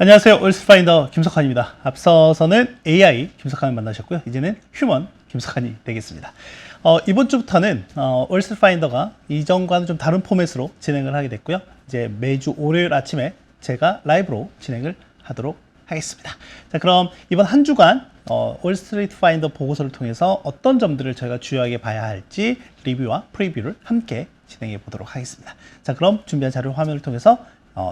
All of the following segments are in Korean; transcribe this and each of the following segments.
안녕하세요. 올스파인더 김석환입니다. 앞서서는 AI 김석환을 만나셨고요. 이제는 휴먼 김석환이 되겠습니다. 이번 주부터는 올스파인더가 이전과는 좀 다른 포맷으로 진행을 하게 됐고요. 이제 매주 월요일 아침에 제가 라이브로 진행을 하도록 하겠습니다. 자, 그럼 이번 한 주간 올스트리트 파인더 보고서를 통해서 어떤 점들을 저희가 주요하게 봐야 할지 리뷰와 프리뷰를 함께 진행해 보도록 하겠습니다. 자, 그럼 준비한 자료 화면을 통해서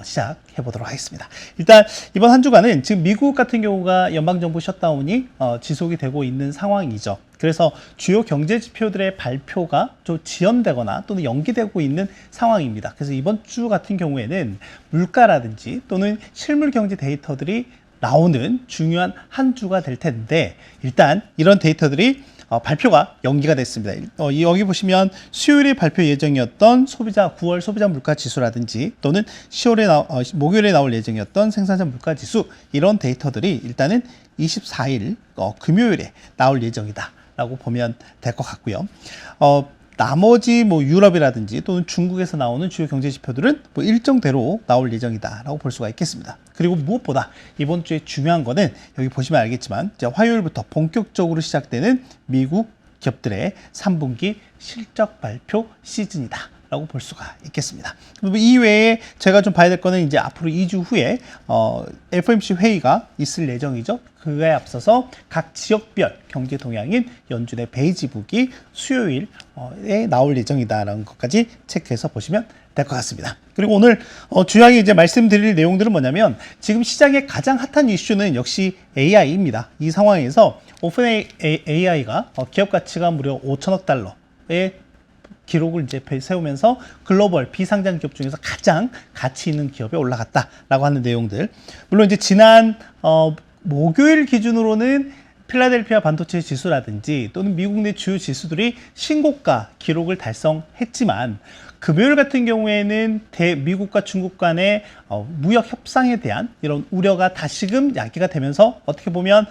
시작해 보도록 하겠습니다. 일단 이번 한 주간은 지금 미국 같은 경우가 연방정부 셧다운이 지속이 되고 있는 상황이죠. 그래서 주요 경제 지표들의 발표가 좀 지연되거나 또는 연기되고 있는 상황입니다. 그래서 이번 주 같은 경우에는 물가라든지 또는 실물 경제 데이터들이 나오는 중요한 한 주가 될 텐데, 일단 이런 데이터들이 발표가 연기가 됐습니다. 여기 보시면 수요일에 발표 예정이었던 9월 소비자 물가 지수라든지 또는 목요일에 나올 예정이었던 생산자 물가 지수, 이런 데이터들이 일단은 24일 금요일에 나올 예정이다 라고 보면 될 것 같고요. 나머지 유럽이라든지 또는 중국에서 나오는 주요 경제 지표들은 일정대로 나올 예정이다라고 볼 수가 있겠습니다. 그리고 무엇보다 이번 주에 중요한 거는 여기 보시면 알겠지만 이제 화요일부터 본격적으로 시작되는 미국 기업들의 3분기 실적 발표 시즌이다 라고 볼 수가 있겠습니다. 이 외에 제가 좀 봐야 될 거는 이제 앞으로 2주 후에 FOMC 회의가 있을 예정이죠. 그에 앞서서 각 지역별 경제 동향인 연준의 베이지북이 수요일에 나올 예정이다라는 것까지 체크해서 보시면 될 것 같습니다. 그리고 오늘 주요하게 이제 말씀드릴 내용들은 뭐냐면, 지금 시장의 가장 핫한 이슈는 역시 AI입니다. 이 상황에서 오픈 AI가 기업 가치가 무려 5천억 달러의 기록을 이제 세우면서 글로벌 비상장 기업 중에서 가장 가치 있는 기업에 올라갔다라고 하는 내용들. 물론 이제 지난 목요일 기준으로는 필라델피아 반도체 지수라든지 또는 미국 내 주요 지수들이 신고가 기록을 달성했지만, 금요일 같은 경우에는 미국과 중국 간의 무역 협상에 대한 이런 우려가 다시금 야기가 되면서 어떻게 보면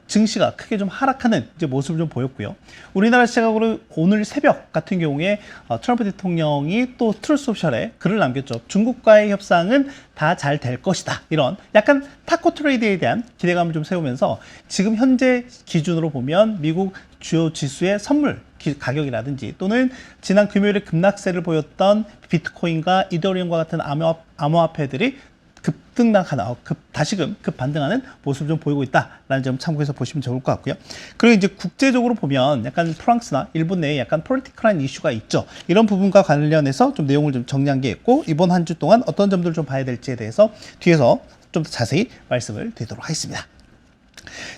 증시가 크게 좀 하락하는 이제 모습을 좀 보였고요. 우리나라 시각으로 오늘 새벽 같은 경우에 트럼프 대통령이 또 트루스 소셜에 글을 남겼죠. 중국과의 협상은 다 잘 될 것이다. 이런 약간 타코 트레이드에 대한 기대감을 좀 세우면서 지금 현재 기준으로 보면 미국 주요 지수의 선물 가격이라든지 또는 지난 금요일에 급락세를 보였던 비트코인과 이더리움과 같은 암호화폐들이 급등락하나 다시금 급반등하는 모습을 좀 보이고 있다라는 점 참고해서 보시면 좋을 것 같고요. 그리고 이제 국제적으로 보면 약간 프랑스나 일본 내에 약간 폴리티컬한 이슈가 있죠. 이런 부분과 관련해서 좀 내용을 좀 정리한 게 있고, 이번 한 주 동안 어떤 점들을 좀 봐야 될지에 대해서 뒤에서 좀 더 자세히 말씀을 드리도록 하겠습니다.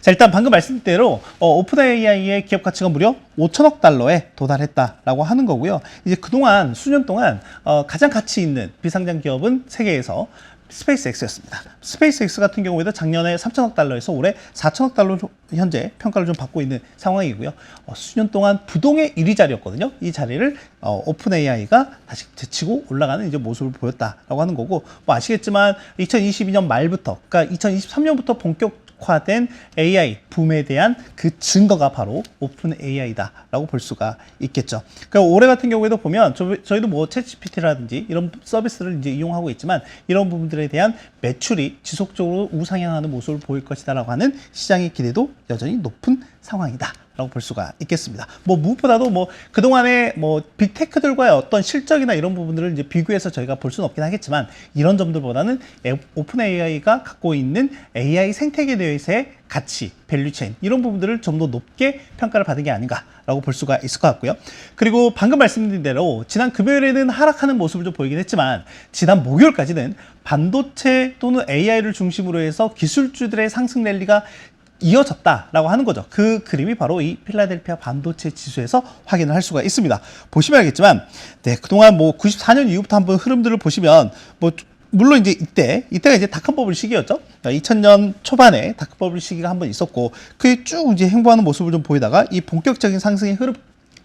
자, 일단 방금 말씀드린 대로 오픈 AI의 기업 가치가 무려 5천억 달러에 도달했다라고 하는 거고요. 이제 그동안 수년 동안 가장 가치 있는 비상장 기업은 세계에서 스페이스X였습니다. 스페이스X 같은 경우에도 작년에 3천억 달러에서 올해 4천억 달러 현재 평가를 좀 받고 있는 상황이고요. 수년 동안 부동의 1위 자리였거든요. 이 자리를 오픈 AI가 다시 제치고 올라가는 이제 모습을 보였다라고 하는 거고, 아시겠지만 2022년 말부터, 그러니까 2023년부터 본격화된 AI 붐에 대한 그 증거가 바로 오픈 AI다라고 볼 수가 있겠죠. 그러니까 올해 같은 경우에도 보면 저희도 챗GPT라든지 이런 서비스를 이제 이용하고 있지만, 이런 부분들에 대한 매출이 지속적으로 우상향하는 모습을 보일 것이다라고 하는 시장의 기대도 여전히 높은 상황이다 라고 볼 수가 있겠습니다. 무엇보다도 그동안에 빅테크들과의 어떤 실적이나 이런 부분들을 이제 비교해서 저희가 볼 수는 없긴 하겠지만, 이런 점들보다는 오픈 AI가 갖고 있는 AI 생태계 내에서의 가치, 밸류체인, 이런 부분들을 좀 더 높게 평가를 받은 게 아닌가라고 볼 수가 있을 것 같고요. 그리고 방금 말씀드린 대로 지난 금요일에는 하락하는 모습을 좀 보이긴 했지만, 지난 목요일까지는 반도체 또는 AI를 중심으로 해서 기술주들의 상승 랠리가 이어졌다라고 하는 거죠. 그 그림이 바로 이 필라델피아 반도체 지수에서 확인을 할 수가 있습니다. 보시면 알겠지만, 그동안 94년 이후부터 한번 흐름들을 보시면, 물론 이제 이때가 이제 닷컴버블 시기였죠. 2000년 초반에 닷컴버블 시기가 한번 있었고, 그게 쭉 이제 행보하는 모습을 좀 보이다가 이 본격적인 상승의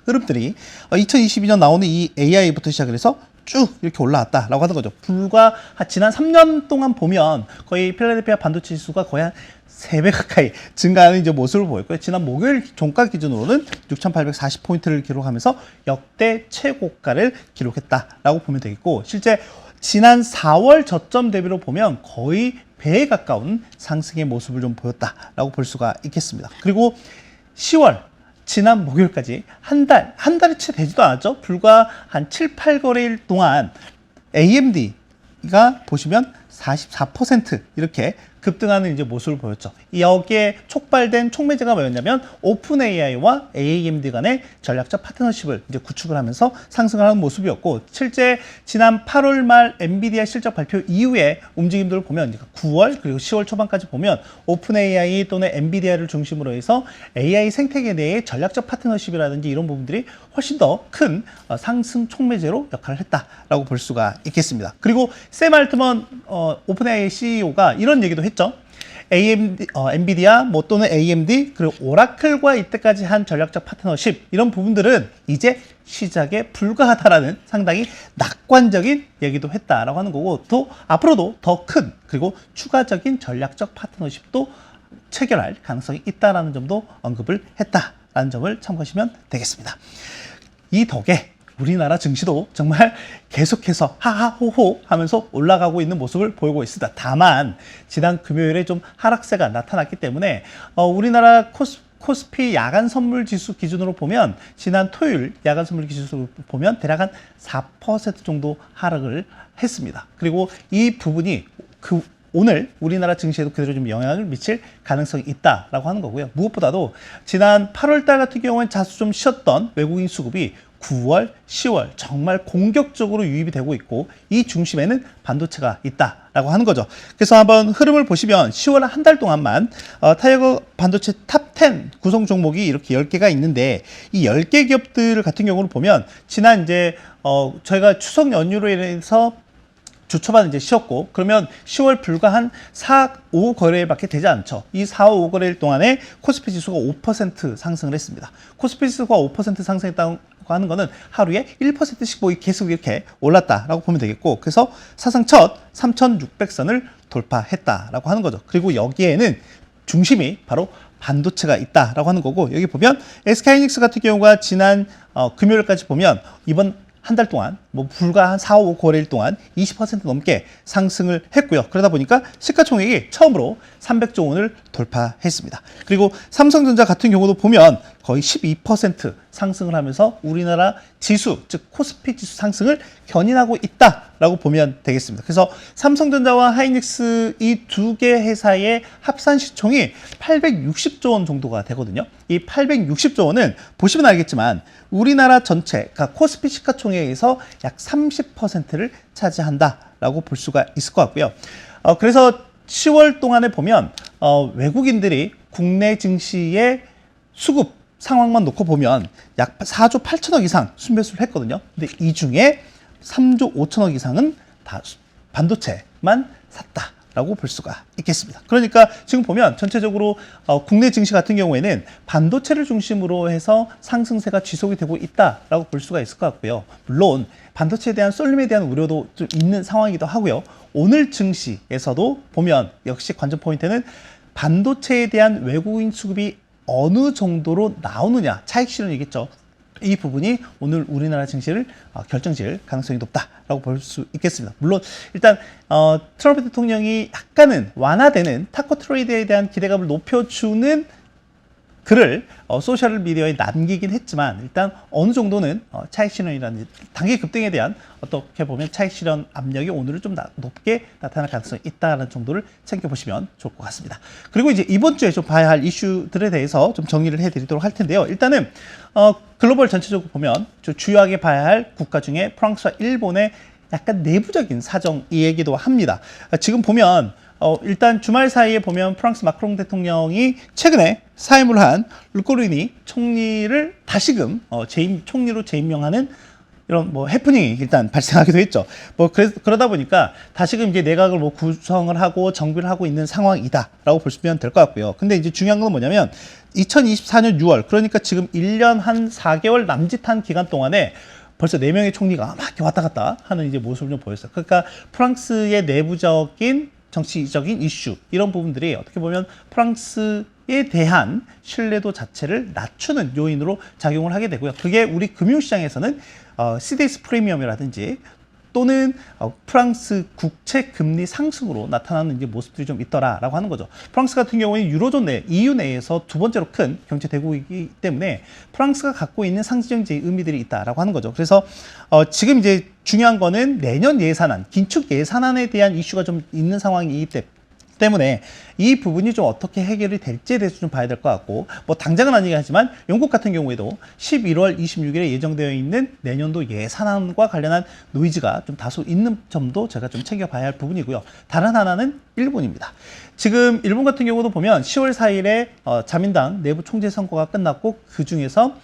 흐름들이 2022년 나오는 이 AI부터 시작을 해서 쭉 이렇게 올라왔다라고 하는 거죠. 불과 지난 3년 동안 보면 거의 필라델피아 반도체 지수가 거의 한 3배 가까이 증가하는 이제 모습을 보였고요. 지난 목요일 종가 기준으로는 6,840포인트를 기록하면서 역대 최고가를 기록했다라고 보면 되겠고, 실제 지난 4월 저점 대비로 보면 거의 배에 가까운 상승의 모습을 좀 보였다라고 볼 수가 있겠습니다. 그리고 10월 지난 목요일까지 한 달이 채 되지도 않았죠. 불과 한 7, 8거래일 동안 AMD가 보시면 44% 이렇게 급등하는 이제 모습을 보였죠. 여기에 촉발된 촉매제가 뭐였냐면 오픈 AI와 AMD 간의 전략적 파트너십을 이제 구축을 하면서 상승을 하는 모습이었고, 실제 지난 8월 말 엔비디아 실적 발표 이후에 움직임들을 보면 9월 그리고 10월 초반까지 보면 오픈 AI 또는 엔비디아를 중심으로 해서 AI 생태계 내의 전략적 파트너십이라든지 이런 부분들이 훨씬 더 큰 상승 촉매제로 역할을 했다라고 볼 수가 있겠습니다. 그리고 샘 알트먼 오픈 AI CEO가 이런 얘기도 했죠. AMD, 엔비디아 또는 AMD 그리고 오라클과 이때까지 한 전략적 파트너십 이런 부분들은 이제 시작에 불과하다라는 상당히 낙관적인 얘기도 했다라고 하는 거고, 또 앞으로도 더 큰 그리고 추가적인 전략적 파트너십도 체결할 가능성이 있다라는 점도 언급을 했다라는 점을 참고하시면 되겠습니다. 이 덕에 우리나라 증시도 정말 계속해서 하하호호 하면서 올라가고 있는 모습을 보이고 있습니다. 다만 지난 금요일에 좀 하락세가 나타났기 때문에 우리나라 코스피 야간 선물 지수 기준으로 보면 지난 토요일 야간 선물 지수로 보면 대략 한 4% 정도 하락을 했습니다. 그리고 이 부분이 오늘 우리나라 증시에도 그대로 좀 영향을 미칠 가능성이 있다라고 하는 거고요. 무엇보다도 지난 8월 달 같은 경우는 다소 좀 쉬었던 외국인 수급이 9월, 10월 정말 공격적으로 유입이 되고 있고, 이 중심에는 반도체가 있다라고 하는 거죠. 그래서 한번 흐름을 보시면 10월 한 달 동안만 타이거 반도체 탑 10 구성 종목이 이렇게 10개가 있는데, 이 10개 기업들 같은 경우를 보면 지난 이제 저희가 추석 연휴로 인해서 주 초반 이제 쉬었고, 그러면 10월 불과 한 4, 5 거래일밖에 되지 않죠. 이 4, 5 거래일 동안에 코스피 지수가 5% 상승을 했습니다. 코스피 지수가 5% 상승했다고 하는 거는 하루에 1%씩 뭐 계속 이렇게 올랐다라고 보면 되겠고, 그래서 사상 첫 3,600선을 돌파했다라고 하는 거죠. 그리고 여기에는 중심이 바로 반도체가 있다라고 하는 거고, 여기 보면 SK하이닉스 같은 경우가 지난 금요일까지 보면 이번 한 달 동안 불과 한 4, 5 거래일 동안 20% 넘게 상승을 했고요. 그러다 보니까 시가총액이 처음으로 300조 원을 돌파했습니다. 그리고 삼성전자 같은 경우도 보면 거의 12% 상승을 하면서 우리나라 지수, 즉 코스피 지수 상승을 견인하고 있다라고 보면 되겠습니다. 그래서 삼성전자와 하이닉스 이 두 개 회사의 합산 시총이 860조 원 정도가 되거든요. 이 860조 원은 보시면 알겠지만 우리나라 전체, 그러니까 코스피 시가총액에서 약 30%를 차지한다라고 볼 수가 있을 것 같고요. 그래서 10월 동안에 보면 외국인들이 국내 증시의 수급 상황만 놓고 보면 약 4조 8천억 이상 순매수를 했거든요. 근데 이 중에 3조 5천억 이상은 다 반도체만 샀다라고 볼 수가 있겠습니다. 그러니까 지금 보면 전체적으로 국내 증시 같은 경우에는 반도체를 중심으로 해서 상승세가 지속이 되고 있다라고 볼 수가 있을 것 같고요. 물론 반도체에 대한 쏠림에 대한 우려도 좀 있는 상황이기도 하고요. 오늘 증시에서도 보면 역시 관전 포인트는 반도체에 대한 외국인 수급이 어느 정도로 나오느냐, 차익 실현이겠죠. 이 부분이 오늘 우리나라 증시를 결정지을 가능성이 높다라고 볼 수 있겠습니다. 물론 일단 트럼프 대통령이 약간은 완화되는 타코 트레이드에 대한 기대감을 높여주는 글을 소셜 미디어에 남기긴 했지만, 일단 어느 정도는 차익 실현이라든지 단기 급등에 대한 어떻게 보면 차익 실현 압력이 오늘은 좀 높게 나타날 가능성이 있다는 정도를 챙겨보시면 좋을 것 같습니다. 그리고 이제 이번 주에 좀 봐야 할 이슈들에 대해서 좀 정리를 해드리도록 할 텐데요. 일단은 글로벌 전체적으로 보면 주요하게 봐야 할 국가 중에 프랑스와 일본의 약간 내부적인 사정 이 얘기도 합니다. 지금 보면 일단 주말 사이에 보면 프랑스 마크롱 대통령이 최근에 사임을 한 르꼬르니 총리를 다시금 총리로 재임명하는 이런 해프닝이 일단 발생하기도 했죠. 그러다 보니까 다시금 이제 내각을 구성을 하고 정비를 하고 있는 상황이다라고 보시면 될 것 같고요. 근데 이제 중요한 건 뭐냐면 2024년 6월, 그러니까 지금 1년 한 4개월 남짓한 기간 동안에 벌써 4명의 총리가 막 이렇게 왔다 갔다 하는 이제 모습을 좀 보였어요. 그러니까 프랑스의 내부적인 정치적인 이슈, 이런 부분들이 어떻게 보면 프랑스에 대한 신뢰도 자체를 낮추는 요인으로 작용을 하게 되고요. 그게 우리 금융시장에서는 CDS 프리미엄이라든지 또는 프랑스 국채 금리 상승으로 나타나는 이제 모습들이 좀 있더라라고 하는 거죠. 프랑스 같은 경우에는 유로존 내, EU 내에서 두 번째로 큰 경제 대국이기 때문에 프랑스가 갖고 있는 상징적 의미들이 있다라고 하는 거죠. 그래서 지금 이제 중요한 거는 내년 예산안, 긴축 예산안에 대한 이슈가 좀 있는 상황이기 때문에 이 부분이 좀 어떻게 해결이 될지에 대해서 좀 봐야 될 것 같고, 뭐 당장은 아니긴 하지만 영국 같은 경우에도 11월 26일에 예정되어 있는 내년도 예산안과 관련한 노이즈가 좀 다소 있는 점도 제가 좀 챙겨봐야 할 부분이고요. 다른 하나는 일본입니다. 지금 일본 같은 경우도 보면 10월 4일에 자민당 내부 총재 선거가 끝났고, 그 중에서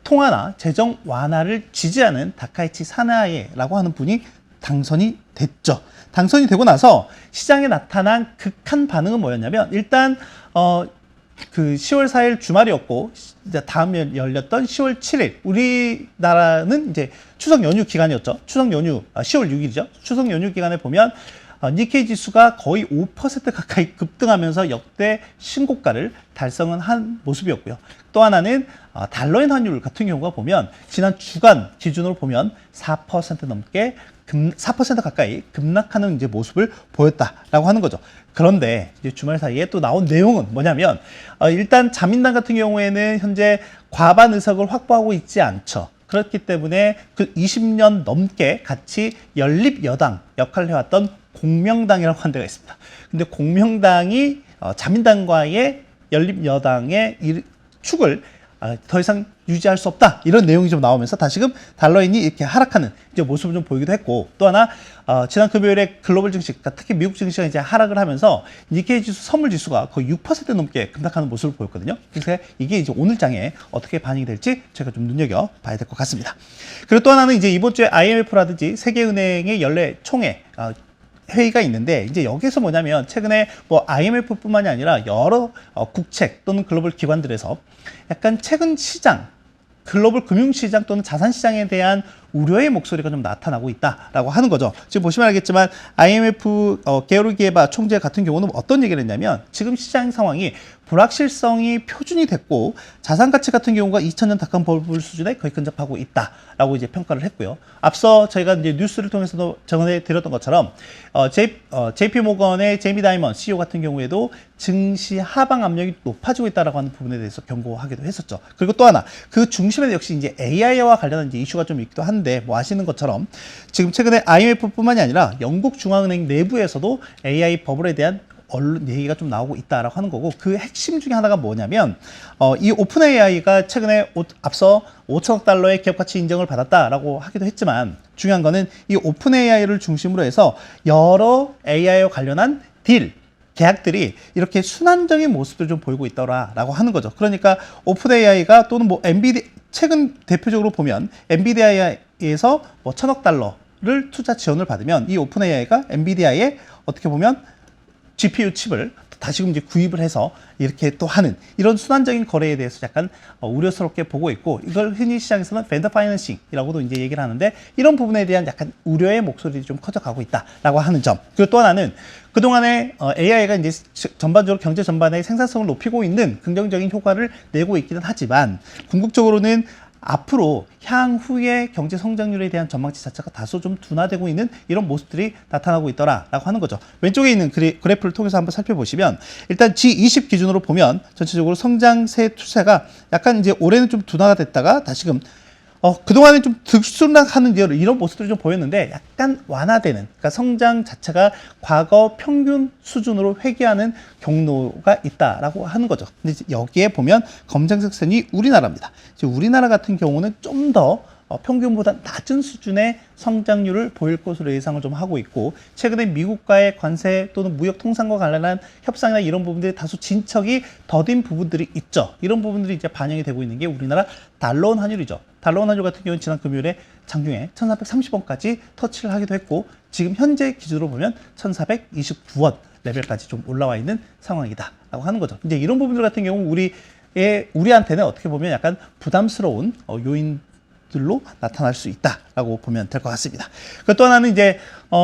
통화나 재정 완화를 지지하는 다카이치 사나에라고 하는 분이 당선이 됐죠. 당선이 되고 나서 시장에 나타난 극한 반응은 뭐였냐면, 일단 그 10월 4일 주말이었고, 이제 다음에 열렸던 10월 7일, 우리나라는 이제 추석 연휴 기간이었죠. 추석 연휴 10월 6일이죠. 추석 연휴 기간에 보면 니케이 지수가 거의 5% 가까이 급등하면서 역대 신고가를 달성은 한 모습이었고요. 또 하나는 달러엔 환율 같은 경우가 보면 지난 주간 기준으로 보면 4% 넘게 4% 가까이 급락하는 이제 모습을 보였다라고 하는 거죠. 그런데 이제 주말 사이에 또 나온 내용은 뭐냐면, 일단 자민당 같은 경우에는 현재 과반 의석을 확보하고 있지 않죠. 그렇기 때문에 그 20년 넘게 같이 연립여당 역할을 해왔던 공명당이라고 하는 데가 있습니다. 근데 공명당이 자민당과의 연립여당의 축을 더 이상 유지할 수 없다, 이런 내용이 좀 나오면서 다시금 달러인이 이렇게 하락하는 이제 모습을 좀 보이기도 했고, 또 하나 지난 금요일에 글로벌 증시, 그러니까 특히 미국 증시가 이제 하락을 하면서 니케이 지수 선물 지수가 거의 6% 넘게 급락하는 모습을 보였거든요. 그래서 이게 이제 오늘 장에 어떻게 반영이 될지 제가 좀 눈여겨 봐야 될 것 같습니다. 그리고 또 하나는 이제 이번 주에 IMF라든지 세계은행의 연례 총회 회의가 있는데, 이제 여기서 뭐냐면 최근에 뭐 IMF뿐만이 아니라 여러 국책 또는 글로벌 기관들에서 약간 최근 시장, 글로벌 금융시장 또는 자산시장에 대한 우려의 목소리가 좀 나타나고 있다라고 하는 거죠. 지금 보시면 알겠지만 IMF 게오르기에바 총재 같은 경우는 어떤 얘기를 했냐면, 지금 시장 상황이 불확실성이 표준이 됐고 자산 가치 같은 경우가 2000년 닷컴 버블 수준에 거의 근접하고 있다라고 이제 평가를 했고요. 앞서 저희가 이제 뉴스를 통해서도 전해 드렸던 것처럼 JP 모건의 제이미 다이먼 CEO 같은 경우에도 증시 하방 압력이 높아지고 있다라고 하는 부분에 대해서 경고하기도 했었죠. 그리고 또 하나, 그 중심에 역시 이제 AI와 관련한 이제 이슈가 좀 있기도 한데, 뭐 아시는 것처럼 지금 최근에 IMF뿐만이 아니라 영국 중앙은행 내부에서도 AI 버블에 대한 언론 얘기가 좀 나오고 있다라고 하는 거고, 그 핵심 중에 하나가 뭐냐면 이 오픈 AI가 최근에 앞서 5천억 달러의 기업 가치 인정을 받았다라고 하기도 했지만, 중요한 거는 이 오픈 AI를 중심으로 해서 여러 AI와 관련한 계약들이 이렇게 순환적인 모습을 좀 보이고 있더라라고 하는 거죠. 그러니까 오픈 AI가 또는 뭐 엔비디, 최근 대표적으로 보면 엔비디아에서 뭐 1,000억 달러를 투자 지원을 받으면 이 오픈 AI가 엔비디아에 어떻게 보면 GPU 칩을 다시금 이제 구입을 해서 이렇게 또 하는 이런 순환적인 거래에 대해서 약간 우려스럽게 보고 있고, 이걸 흔히 시장에서는 벤더 파이낸싱이라고도 이제 얘기를 하는데, 이런 부분에 대한 약간 우려의 목소리들이 좀 커져가고 있다라고 하는 점. 그리고 또 하나는 그동안에 AI가 이제 전반적으로 경제 전반의 생산성을 높이고 있는 긍정적인 효과를 내고 있기는 하지만, 궁극적으로는 앞으로 향후의 경제 성장률에 대한 전망치 자체가 다소 좀 둔화되고 있는 이런 모습들이 나타나고 있더라라고 하는 거죠. 왼쪽에 있는 그래프를 통해서 한번 살펴보시면, 일단 G20 기준으로 보면 전체적으로 성장세 추세가 약간 이제 올해는 좀 둔화가 됐다가 다시금 그동안에 좀 득순락하는 이런 모습들이 좀 보였는데, 약간 완화되는, 그러니까 성장 자체가 과거 평균 수준으로 회귀하는 경로가 있다라고 하는 거죠. 근데 여기에 보면 검정색 선이 우리나라입니다. 우리나라 같은 경우는 좀 더 평균보다 낮은 수준의 성장률을 보일 것으로 예상을 좀 하고 있고, 최근에 미국과의 관세 또는 무역 통상과 관련한 협상이나 이런 부분들이 다소 진척이 더딘 부분들이 있죠. 이런 부분들이 이제 반영이 되고 있는 게 우리나라 달러원 환율이죠. 달러원 환율 같은 경우는 지난 금요일에 장중에 1,430원까지 터치를 하기도 했고, 지금 현재 기준으로 보면 1,429원 레벨까지 좀 올라와 있는 상황이다라고 하는 거죠. 이제 이런 부분들 같은 경우 우리한테는 어떻게 보면 약간 부담스러운 요인들로 나타날 수 있다. 있다라고 보면 될 것 같습니다. 그 또 하나는 이제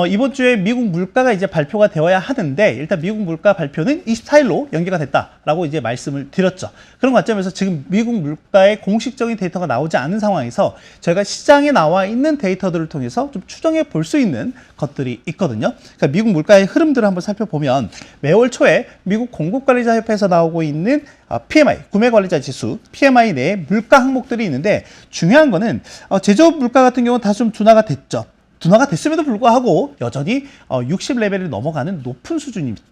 이번 주에 미국 물가가 이제 발표가 되어야 하는데 일단 미국 물가 발표는 24일로 연기가 됐다라고 이제 말씀을 드렸죠. 그런 관점에서 지금 미국 물가의 공식적인 데이터가 나오지 않은 상황에서 저희가 시장에 나와 있는 데이터들을 통해서 좀 추정해 볼 수 있는 것들이 있거든요. 그러니까 미국 물가의 흐름들을 한번 살펴보면 매월 초에 미국 공급관리자협회에서 나오고 있는 PMI, 구매관리자 지수, PMI 내에 물가 항목들이 있는데 중요한 거는 제조업 물가 같은 경우는 다시 좀 둔화가 됐죠. 둔화가 됐음에도 불구하고 여전히 60레벨을 넘어가는 높은 수준입니다.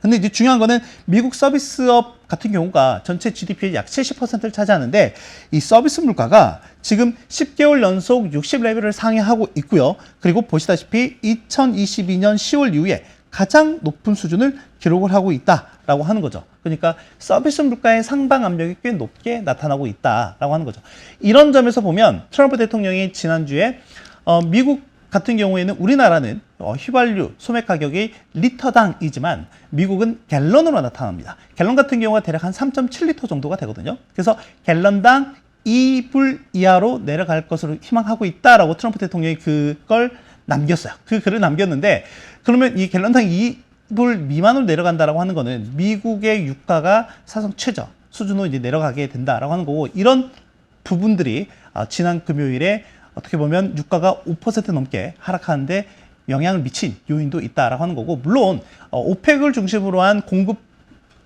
근데 이제 중요한 거는 미국 서비스업 같은 경우가 전체 GDP의 약 70%를 차지하는데 이 서비스 물가가 지금 10개월 연속 60레벨을 상회하고 있고요. 그리고 보시다시피 2022년 10월 이후에 가장 높은 수준을 기록을 하고 있다라고 하는 거죠. 그러니까 서비스 물가의 상방 압력이 꽤 높게 나타나고 있다라고 하는 거죠. 이런 점에서 보면 트럼프 대통령이 지난주에 미국 같은 경우에는 우리나라는 휘발유 소매 가격이 리터당이지만 미국은 갤런으로 나타납니다. 갤런 같은 경우가 대략 한 3.7리터 정도가 되거든요. 그래서 갤런당 2불 이하로 내려갈 것으로 희망하고 있다라고 트럼프 대통령이 그걸 남겼어요. 그 글을 남겼는데 그러면 이 갤런당 2불 미만으로 내려간다라고 하는 거는 미국의 유가가 사상 최저 수준으로 이제 내려가게 된다라고 하는 거고 이런 부분들이 지난 금요일에 어떻게 보면 유가가 5% 넘게 하락하는데 영향을 미친 요인도 있다라고 하는 거고 물론 오펙을 중심으로 한 공급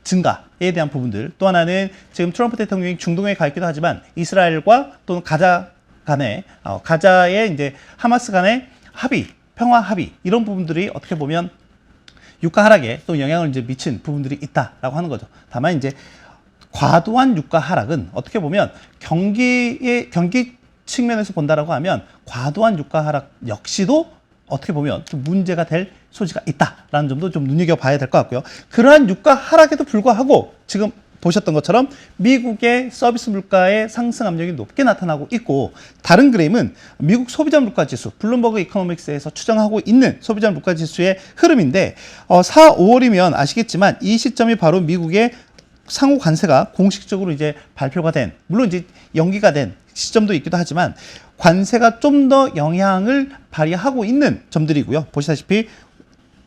증가에 대한 부분들 또 하나는 지금 트럼프 대통령이 중동에 가 있기도 하지만 이스라엘과 또는 가자 간에 가자의 이제 하마스 간의 합의, 평화 합의 이런 부분들이 어떻게 보면 유가 하락에 또 영향을 이제 미친 부분들이 있다라고 하는 거죠. 다만 이제 과도한 유가 하락은 어떻게 보면 경기 측면에서 본다라고 하면 과도한 유가 하락 역시도 어떻게 보면 좀 문제가 될 소지가 있다라는 점도 좀 눈여겨봐야 될 것 같고요. 그러한 유가 하락에도 불구하고 지금 보셨던 것처럼 미국의 서비스 물가의 상승 압력이 높게 나타나고 있고 다른 그래프는 미국 소비자 물가 지수, 블룸버그 이코노믹스에서 추정하고 있는 소비자 물가 지수의 흐름인데 4, 5월이면 아시겠지만 이 시점이 바로 미국의 상호 관세가 공식적으로 이제 발표가 된 물론 이제 연기가 된 시점도 있기도 하지만 관세가 좀 더 영향을 발휘하고 있는 점들이고요. 보시다시피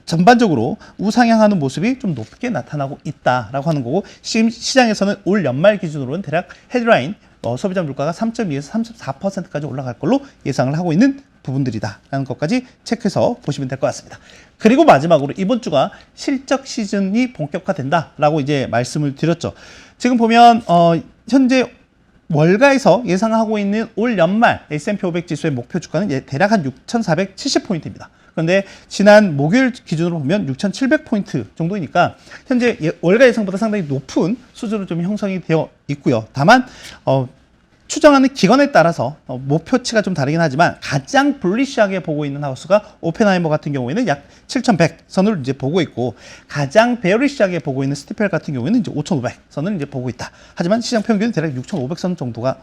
전반적으로 우상향하는 모습이 좀 높게 나타나고 있다라고 하는 거고 시장에서는 올 연말 기준으로는 대략 헤드라인 소비자 물가가 3.2에서 34%까지 올라갈 걸로 예상을 하고 있는 부분들이다라는 것까지 체크해서 보시면 될 것 같습니다. 그리고 마지막으로 이번 주가 실적 시즌이 본격화된다라고 이제 말씀을 드렸죠. 지금 보면 현재 월가에서 예상하고 있는 올 연말 S&P 500 지수의 목표 주가는 대략 한 6,470포인트입니다. 그런데 지난 목요일 기준으로 보면 6,700포인트 정도이니까 현재 월가 예상보다 상당히 높은 수준으로 좀 형성이 되어 있고요. 다만 추정하는 기관에 따라서 목표치가 좀 다르긴 하지만 가장 불리시하게 보고 있는 하우스가 오펜하이머 같은 경우에는 약 7,100선을 이제 보고 있고 가장 베어리시하게 보고 있는 스티펠 같은 경우에는 이제 5,500선을 이제 보고 있다. 하지만 시장 평균은 대략 6,500선 정도가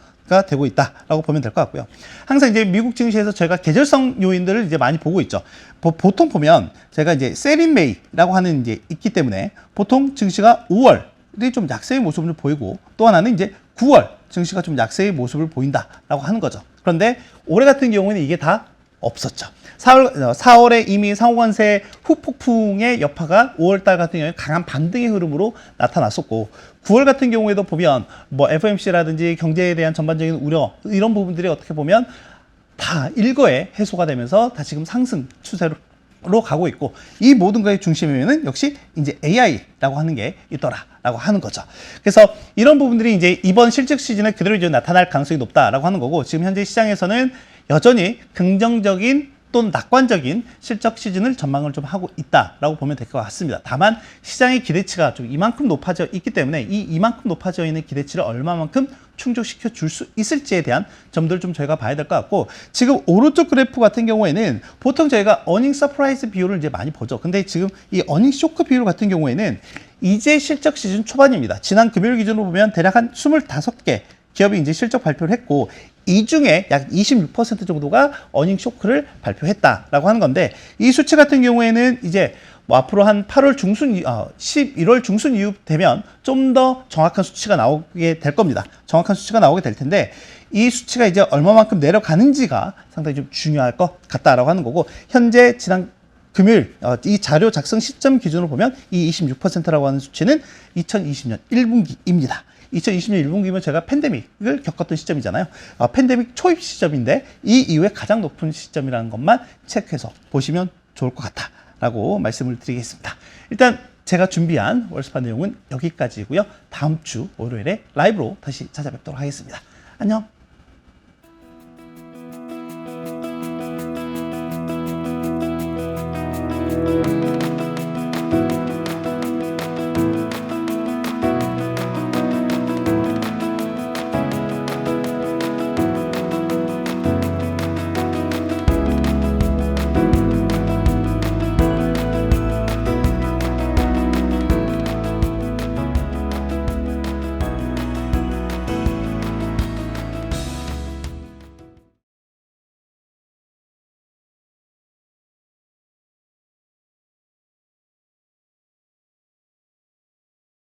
되고 있다라고 보면 될 것 같고요. 항상 이제 미국 증시에서 저희가 계절성 요인들을 이제 많이 보고 있죠. 보통 보면 제가 이제 셀인 메이라고 하는 이제 있기 때문에 보통 증시가 5월이 좀 약세의 모습을 보이고 또 하나는 이제 9월 증시가 좀 약세의 모습을 보인다라고 하는 거죠. 그런데 올해 같은 경우는 이게 다 없었죠. 4월에 이미 상호관세 후폭풍의 여파가 5월달 같은 경우에 강한 반등의 흐름으로 나타났었고 9월 같은 경우에도 보면 뭐 FOMC라든지 경제에 대한 전반적인 우려 이런 부분들이 어떻게 보면 다 일거에 해소가 되면서 다 지금 상승 추세로 가고 있고 이 모든 것의 중심에는 역시 이제 AI라고 하는 게 있더라라고 하는 거죠. 그래서 이런 부분들이 이제 이번 실적 시즌에 그대로 이제 나타날 가능성이 높다라고 하는 거고 지금 현재 시장에서는 여전히 긍정적인 또는 낙관적인 실적 시즌을 전망을 좀 하고 있다라고 보면 될 것 같습니다. 다만 시장의 기대치가 좀 이만큼 높아져 있기 때문에 이만큼 높아져 있는 기대치를 얼마만큼 충족시켜 줄 수 있을지에 대한 점들을 좀 저희가 봐야 될 것 같고 지금 오른쪽 그래프 같은 경우에는 보통 저희가 어닝 서프라이즈 비율을 이제 많이 보죠. 근데 지금 이 어닝 쇼크 비율 같은 경우에는 이제 실적 시즌 초반입니다. 지난 금요일 기준으로 보면 대략 한 25개 기업이 이제 실적 발표를 했고 이 중에 약 26% 정도가 어닝 쇼크를 발표했다라고 하는 건데 이 수치 같은 경우에는 이제 뭐 앞으로 한 8월 중순, 11월 중순 이후 되면 좀 더 정확한 수치가 나오게 될 겁니다. 정확한 수치가 나오게 될 텐데 이 수치가 이제 얼마만큼 내려가는지가 상당히 좀 중요할 것 같다라고 하는 거고, 현재 지난 금요일 이 자료 작성 시점 기준으로 보면 이 26%라고 하는 수치는 2020년 1분기입니다. 2020년 1분기면 제가 팬데믹을 겪었던 시점이잖아요. 팬데믹 초입 시점인데 이 이후에 가장 높은 시점이라는 것만 체크해서 보시면 좋을 것 같다라고 말씀을 드리겠습니다. 일단 제가 준비한 월스판 내용은 여기까지고요. 다음 주 월요일에 라이브로 다시 찾아뵙도록 하겠습니다. 안녕.